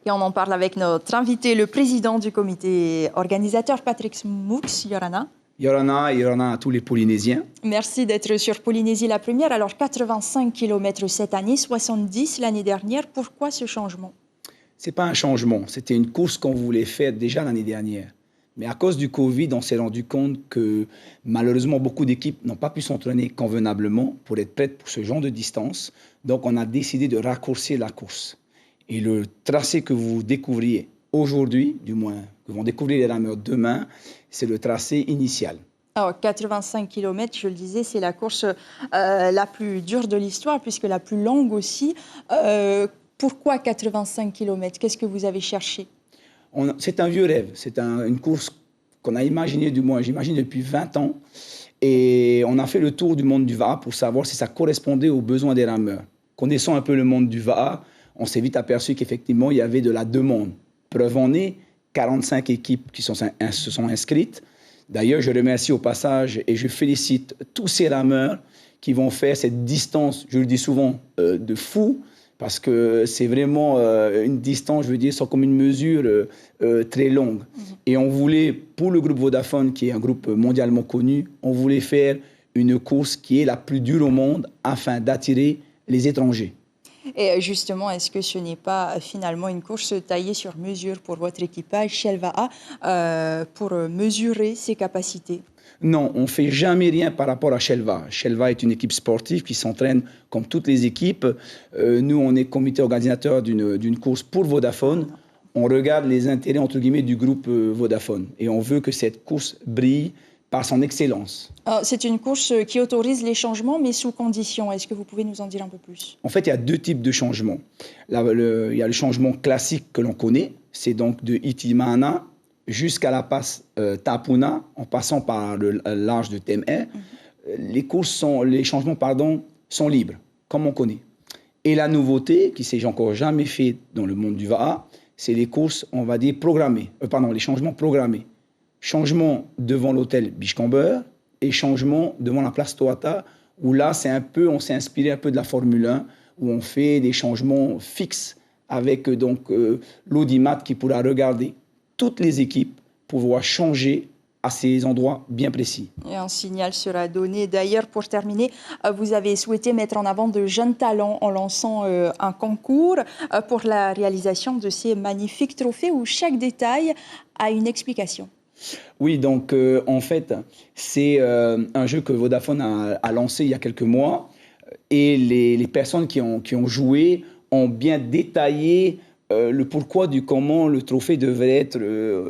Et on en parle avec notre invité, le président du comité organisateur, Patrick Moux. Yorana. Yorana à tous les Polynésiens. Merci d'être sur Polynésie la première. Alors 85 km cette année, 70 l'année dernière. Pourquoi ce changement? Ce n'est pas un changement, c'était une course qu'on voulait faire déjà l'année dernière. Mais à cause du Covid, on s'est rendu compte que malheureusement, beaucoup d'équipes n'ont pas pu s'entraîner convenablement pour être prêtes pour ce genre de distance. Donc, on a décidé de raccourcir la course. Et le tracé que vous découvriez aujourd'hui, du moins, que vont découvrir les rameurs demain, c'est le tracé initial. Alors, 85 km, je le disais, c'est la course la plus dure de l'histoire, puisque la plus longue aussi. Pourquoi 85 km? Qu'est-ce que vous avez cherché? C'est un vieux rêve. C'est une course qu'on a imaginée, du moins, j'imagine, depuis 20 ans. Et on a fait le tour du monde du Va'a pour savoir si ça correspondait aux besoins des rameurs. Connaissant un peu le monde du Va'a, on s'est vite aperçu qu'effectivement, il y avait de la demande. Preuve en est, 45 équipes qui se sont inscrites. D'ailleurs, je remercie au passage et je félicite tous ces rameurs qui vont faire cette distance, je le dis souvent, de fou, parce que c'est vraiment une distance, je veux dire, sans comme une mesure très longue. Et on voulait, pour le groupe Vodafone, qui est un groupe mondialement connu, on voulait faire une course qui est la plus dure au monde afin d'attirer les étrangers. Et justement, est-ce que ce n'est pas finalement une course taillée sur mesure pour votre équipage, Shell Va'a, pour mesurer ses capacités? Non, on ne fait jamais rien par rapport à Shell Va'a. Shell Va'a est une équipe sportive qui s'entraîne comme toutes les équipes. Nous, on est comité organisateur d'une course pour Vodafone. On regarde les intérêts, entre guillemets, du groupe Vodafone. Et on veut que cette course brille par son excellence. C'est une course qui autorise les changements, mais sous conditions. Est-ce que vous pouvez nous en dire un peu plus? En fait, il y a deux types de changements. Il y a le changement classique que l'on connaît. C'est donc de Itimana jusqu'à la passe Tapuna, en passant par le large de Tem'e. Les changements sont libres, comme on connaît. Et la nouveauté, qui s'est encore jamais fait dans le monde du Va'a, c'est les courses, on va dire, programmées. Les changements programmés. Changement devant l'hôtel Bichcomber et changement devant la place Toata, où là, on s'est inspiré un peu de la Formule 1, où on fait des changements fixes avec l'audimat qui pourra regarder toutes les équipes pour pouvoir changer à ces endroits bien précis. Et un signal sera donné. D'ailleurs, pour terminer, vous avez souhaité mettre en avant de jeunes talents en lançant un concours pour la réalisation de ces magnifiques trophées où chaque détail a une explication. Oui, donc en fait, c'est un jeu que Vodafone a lancé il y a quelques mois et les personnes qui ont joué ont bien détaillé le pourquoi du comment le trophée devait être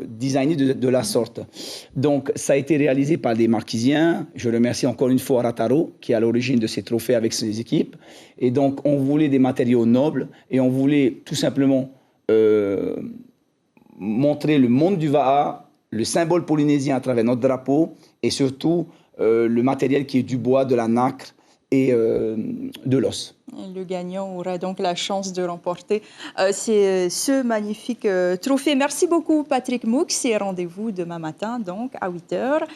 designé de la sorte. Donc, ça a été réalisé par des Marquisiens. Je remercie encore une fois Rataro, qui est à l'origine de ces trophées avec ses équipes. Et donc, on voulait des matériaux nobles et on voulait tout simplement montrer le monde du Va'a, le symbole polynésien à travers notre drapeau et surtout le matériel qui est du bois, de la nacre et de l'os. Le gagnant aura donc la chance de remporter ce magnifique trophée. Merci beaucoup Patrick Moux et rendez-vous demain matin donc à 8h.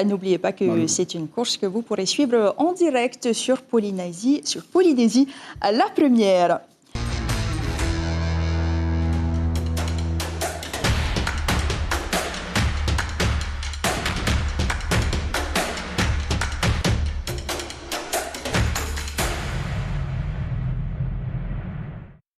N'oubliez pas que c'est une course que vous pourrez suivre en direct sur Polynésie la première.